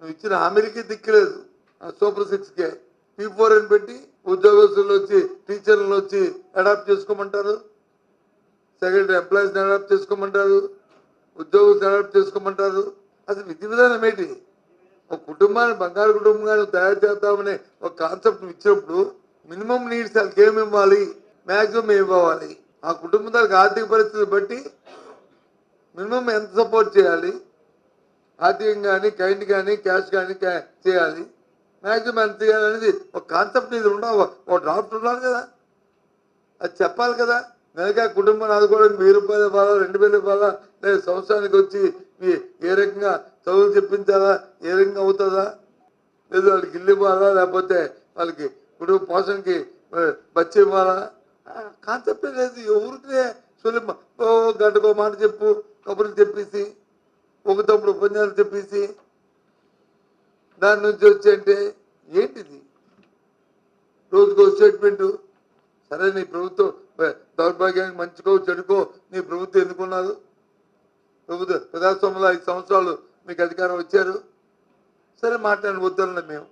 నువ్వు ఇచ్చిన హామీలకి దిక్కులేదు. Super 6కే P4 అని పెట్టి ఉద్యోగస్తులు వచ్చి టీచర్లను వచ్చి అడాప్ట్ చేసుకోమంటారు, సెక్రటరీ ఎంప్లాయీస్ని అడాప్ట్ చేసుకోమంటారు, ఉద్యోగస్తులు అడాప్ట్ చేసుకోమంటారు. అసలు విధి విధానం ఏంటి? ఒక కుటుంబాన్ని బంగారు కుటుంబంగా తయారు చేద్దామనే ఒక కాన్సెప్ట్ ఇచ్చినప్పుడు మినిమం నీడ్స్ వాళ్ళకి ఏమి ఇవ్వాలి, మ్యాక్సిమం ఏమి ఇవ్వాలి, ఆ కుటుంబం దానికి ఆర్థిక పరిస్థితిని బట్టి మినిమం ఎంత సపోర్ట్ చేయాలి, ఆర్థికంగా కానీ కైండ్ కానీ క్యాష్ కానీ చేయాలి, మ్యాక్సిమం ఎంత చేయాలి అనేది ఒక కాన్సెప్ట్ ఇది ఉండాలి, ఒక డ్రాఫ్ట్ ఉండాలి కదా, అది చెప్పాలి కదా. నెలగా కుటుంబాన్ని ఆదుకోవడానికి 1000 రూపాయలు ఇవ్వాలా, 2000 ఇవ్వాలా, లేదా సంవత్సరానికి వచ్చి ఏ రకంగా చదువులు చెప్పించాలా, ఏ రకంగా అవుతుందా, లేదు వాళ్ళకి ఇల్లు ఇవ్వాలా, లేకపోతే వాళ్ళకి కుటుంబ పోషణకి బచ్చి ఇవ్వాలా, కాన్సెప్టే లేదు. ఎవరికినే గంటకో మాట చెప్పు, కబుర్లు చెప్పేసి ఒక తప్పుడు ఉపన్యాసాలు చెప్పేసి దాని నుంచి వచ్చి అంటే ఏంటిది? రోజుకో స్టేట్మెంటు. సరే నీ ప్రభుత్వం దౌర్భాగ్యానికి మంచికో చెడుకో నీ ప్రభుత్వం ఎన్నుకున్నారు, ప్రభుత్వ ప్రజాస్వామ్యంలో 5 సంవత్సరాలు మీకు అధికారం వచ్చారు, సరే మాట్లాడిన వద్దన్నా మేము